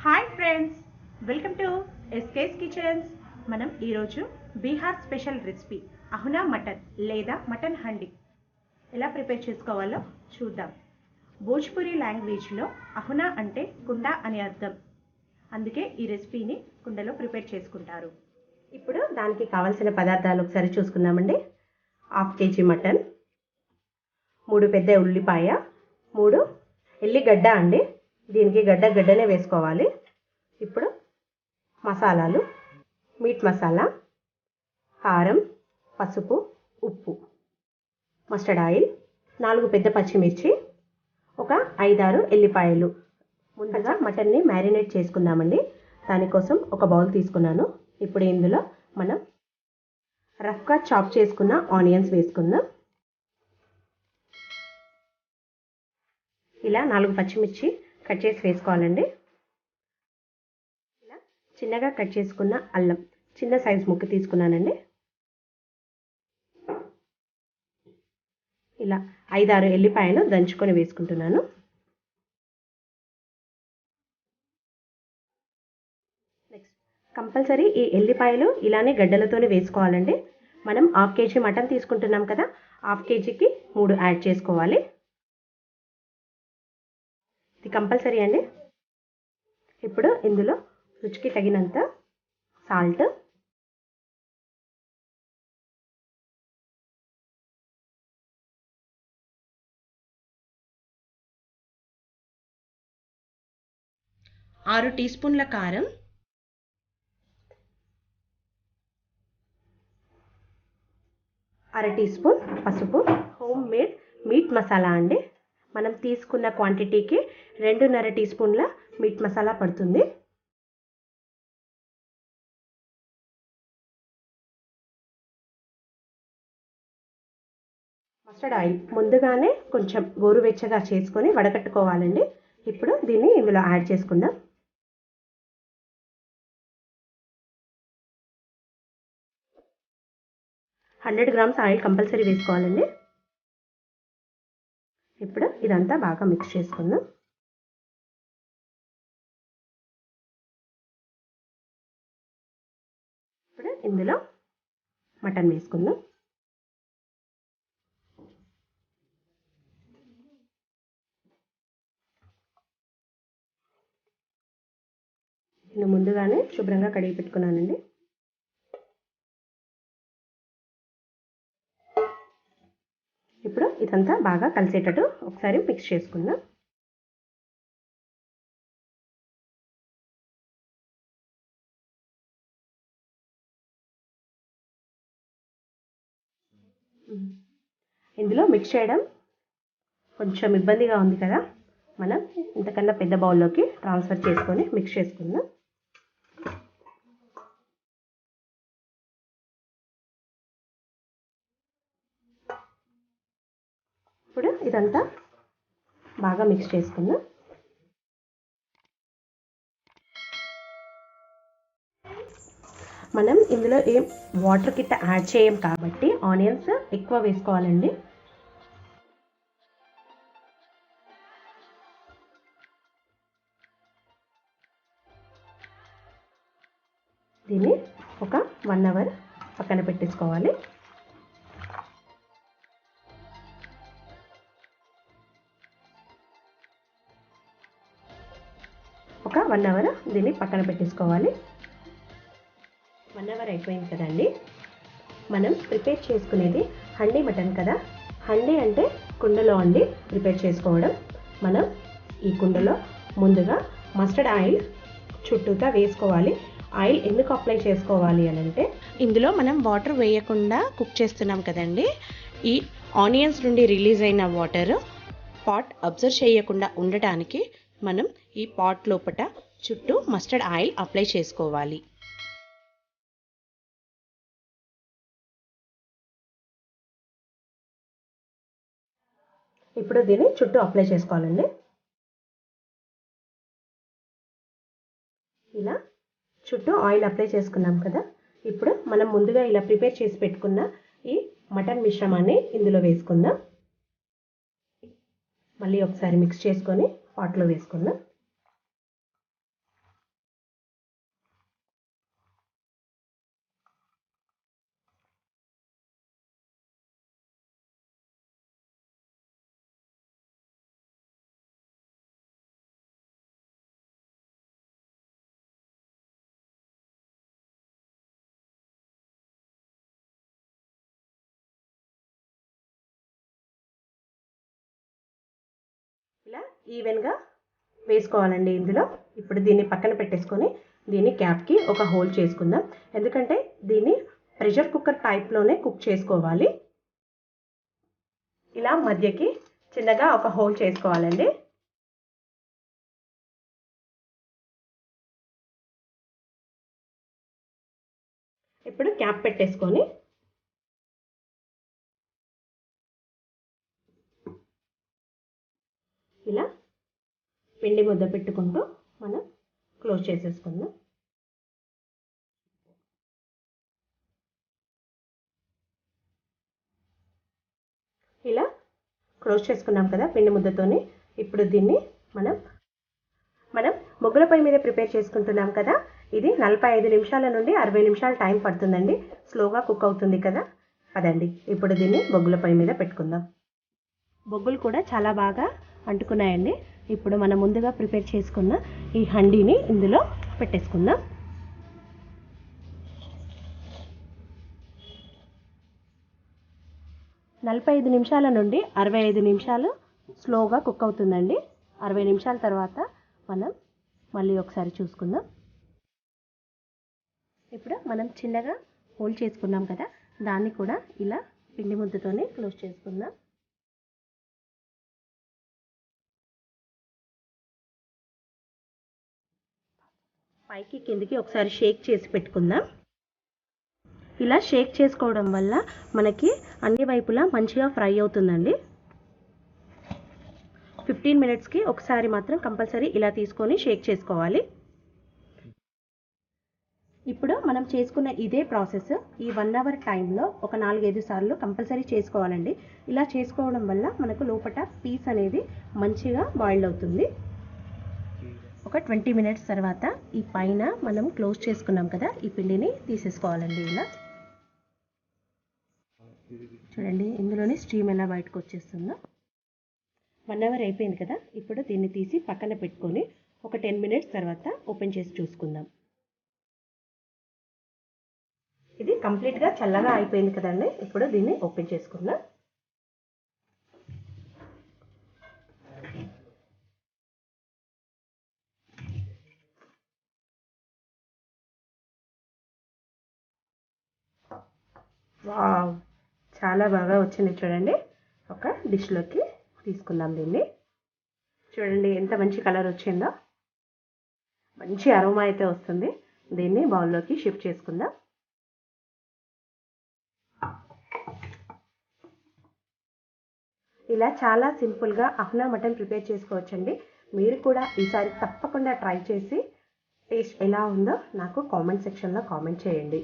Hi friends, welcome to SK's kitchens. మనం ఈరోజు Bihar special recipe అహునా mutton లేదా మటన్ హండీ ఎలా ప్రిపేర్ చేసుకోవాలో చూద్దాం. భోజ్పురి లాంగ్వేజ్లో అహునా అంటే కుండ అని అర్థం. అందుకే ఈ రెసిపీని కుండలో ప్రిపేర్ చేసుకుంటారు. ఇప్పుడు దానికి కావాల్సిన పదార్థాలు ఒకసారి చూసుకుందామండి. 1/2 kg మటన్, 3 పెద్ద ఉల్లిపాయ, 3 ఎల్లిగడ్డ అండి. దీనికి గడ్డనే వేసుకోవాలి. ఇప్పుడు మసాలాలు: మీట్ మసాలా, కారం, పసుపు, ఉప్పు, మస్టర్డ్ ఆయిల్, 4 పెద్ద పచ్చిమిర్చి, ఒక 5-6 ఎల్లిపాయలు. ముందుగా మటన్ని మ్యారినేట్ చేసుకుందామండి. దానికోసం ఒక బౌల్ తీసుకున్నాను. ఇప్పుడు ఇందులో మనం రఫ్గా చాప్ చేసుకున్న ఆనియన్స్ వేసుకుందాం. ఇలా 4 పచ్చిమిర్చి కట్ చేసి వేసుకోవాలండి. ఇలా చిన్నగా కట్ చేసుకున్న అల్లం, చిన్న సైజ్ ముక్క తీసుకున్నానండి. ఇలా 5-6 ఎల్లిపాయలు దంచుకొని వేసుకుంటున్నాను. నెక్స్ట్ కంపల్సరీ ఈ ఎల్లిపాయలు ఇలానే గడ్డలతోనే వేసుకోవాలండి. మనం 1/2 kg మటన్ తీసుకుంటున్నాం కదా, 1/2 kgకి 3 యాడ్ చేసుకోవాలి. ఇది కంపల్సరీ అండి. ఇప్పుడు ఇందులో రుచికి తగినంత సాల్ట్, ఆరు టీ స్పూన్ల కారం, 1/2 టీ స్పూన్ పసుపు, హోమ్ మేడ్ మీట్ మసాలా అండి. మనం తీసుకున్న క్వాంటిటీకి 2.5 టీ స్పూన్ల మీట్ మసాలా పడుతుంది. మస్టర్డ్ ఆయిల్ ముందుగానే కొంచెం గోరువెచ్చగా చేసుకొని వడకట్టుకోవాలండి. ఇప్పుడు దీన్ని ఇందులో యాడ్ చేసుకుందాం. హండ్రెడ్ గ్రామ్స్ ఆయిల్ కంపల్సరీ వేసుకోవాలండి. ఇప్పుడు ఇదంతా బాగా మిక్స్ చేసుకుందాం. ఇప్పుడు ఇందులో మటన్ వేసుకుందాం. నేను ముందుగానే శుభ్రంగా కడిగి పెట్టుకున్నానండి. ఇప్పుడు ఇదంతా బాగా కలిసేటట్టు ఒకసారి మిక్స్ చేసుకుందాం. ఇందులో మిక్స్ చేయడం కొంచెం ఇబ్బందిగా ఉంది కదా, మనం ఇంతకన్నా పెద్ద బౌల్లోకి ట్రాన్స్ఫర్ చేసుకొని మిక్స్ చేసుకుందాం. ఇప్పుడు ఇదంతా బాగా మిక్స్ చేసుకుందాం. మనం ఇందులో ఏం వాటర్ కిట్ట యాడ్ చేయం కాబట్టి ఆనియన్స్ ఎక్కువ వేసుకోవాలండి. దీన్ని ఒక 1 అవర్ పక్కన పెట్టేసుకోవాలి. ఒక 1 అవర్ దీన్ని పక్కన పెట్టేసుకోవాలి. 1 అవర్ అయిపోయింది కదండి. మనం ప్రిపేర్ చేసుకునేది హండీ మటన్ కదా. హండీ అంటే కుండలో అండి ప్రిపేర్ చేసుకోవడం. మనం ఈ కుండలో ముందుగా మస్టర్డ్ ఆయిల్ చుట్టూతా వేసుకోవాలి. ఆయిల్ ఎందుకు అప్లై చేసుకోవాలి అని అంటే, ఇందులో మనం వాటర్ వేయకుండా కుక్ చేస్తున్నాం కదండి. ఈ ఆనియన్స్ నుండి రిలీజ్ అయిన వాటర్ పాట్ అబ్జర్వ్ చేయకుండా ఉండటానికి మనం ఈ పాట్ లోపల చుట్టూ మస్టర్డ్ ఆయిల్ అప్లై చేసుకోవాలి. ఇప్పుడు దీన్ని చుట్టూ అప్లై చేసుకోవాలండి. ఇలా చుట్టూ ఆయిల్ అప్లై చేసుకున్నాం కదా. ఇప్పుడు మనం ముందుగా ఇలా ప్రిపేర్ చేసి పెట్టుకున్న ఈ మటన్ మిశ్రమాన్ని ఇందులో వేసుకుందాం. మళ్ళీ ఒకసారి మిక్స్ చేసుకొని పాట్లో వేసుకుందాం. ఈవెన్గా వేసుకోవాలండి ఇందులో. ఇప్పుడు దీన్ని పక్కన పెట్టేసుకొని దీని క్యాప్కి ఒక హోల్ చేసుకుందాం. ఎందుకంటే దీన్ని ప్రెషర్ కుక్కర్ టైప్లోనే కుక్ చేసుకోవాలి. ఇలా మధ్యకి చిన్నగా ఒక హోల్ చేసుకోవాలండి. ఇప్పుడు క్యాప్ పెట్టేసుకొని ఇలా పిండి ముద్ద పెట్టుకుంటూ మనం క్లోజ్ చేసేసుకుందాం. ఇలా క్లోజ్ చేసుకున్నాం కదా పిండి ముద్దతోని. ఇప్పుడు దీన్ని మనం బొగ్గుల పొయ్యి మీద ప్రిపేర్ చేసుకుంటున్నాం కదా. ఇది 45 నిమిషాల నుండి 60 నిమిషాలు టైం పడుతుందండి. స్లోగా కుక్ అవుతుంది కదా. అదండి, ఇప్పుడు దీన్ని బొగ్గుల పొయ్యి మీద పెట్టుకుందాం. బొగ్గులు కూడా చాలా బాగా అంటుకున్నాయండి. ఇప్పుడు మనం ముందుగా ప్రిపేర్ చేసుకున్న ఈ హండీని ఇందులో పెట్టేసుకుందాం. నలభై 45 నిమిషాల నుండి 65 నిమిషాలు స్లోగా కుక్ అవుతుందండి. 60 నిమిషాల తర్వాత మనం మళ్ళీ ఒకసారి చూసుకుందాం. ఇప్పుడు మనం చిన్నగా హోల్ చేసుకున్నాం కదా, దాన్ని కూడా ఇలా పిండి ముద్దతోనే క్లోజ్ చేసుకుందాం. పైకి కిందికి ఒకసారి షేక్ చేసి పెట్టుకుందాం. ఇలా షేక్ చేసుకోవడం వల్ల మనకి అన్ని వైపులా మంచిగా ఫ్రై అవుతుందండి. 15 మినిట్స్కి ఒకసారి మాత్రం కంపల్సరీ ఇలా తీసుకొని షేక్ చేసుకోవాలి. ఇప్పుడు మనం చేసుకున్న ఇదే ప్రాసెస్ ఈ 1 అవర్ టైంలో ఒక 4-5 సార్లు కంపల్సరీ చేసుకోవాలండి. ఇలా చేసుకోవడం వల్ల మనకు లోపల పీస్ అనేది మంచిగా బాయిల్డ్ అవుతుంది. ఒక 20 మినిట్స్ తర్వాత ఈ పైన మనం క్లోజ్ చేసుకున్నాం కదా, ఈ పిండిని తీసేసుకోవాలండి. ఇలా చూడండి, ఇందులోనే స్టీమ్ ఎలా బయటకు వచ్చేస్తుందో. 1 అవర్ అయిపోయింది కదా. ఇప్పుడు దీన్ని తీసి పక్కన పెట్టుకొని ఒక 10 మినిట్స్ తర్వాత ఓపెన్ చేసి చూసుకుందాం. ఇది కంప్లీట్గా చల్లగా అయిపోయింది కదండి. ఇప్పుడు దీన్ని ఓపెన్ చేసుకుందాం. వావ్, చాలా బాగా వచ్చింది చూడండి. ఒక డిష్లోకి తీసుకుందాం దీన్ని. చూడండి ఎంత మంచి కలర్ వచ్చిందో, మంచి అరోమా అయితే వస్తుంది. దీన్ని బౌల్లోకి షిఫ్ట్ చేసుకుందాం. ఇలా చాలా సింపుల్గా అహునా మటన్ ప్రిపేర్ చేసుకోవచ్చండి. మీరు కూడా ఈసారి తప్పకుండా ట్రై చేసి టేస్ట్ ఎలా ఉందో నాకు కామెంట్ సెక్షన్లో కామెంట్ చేయండి.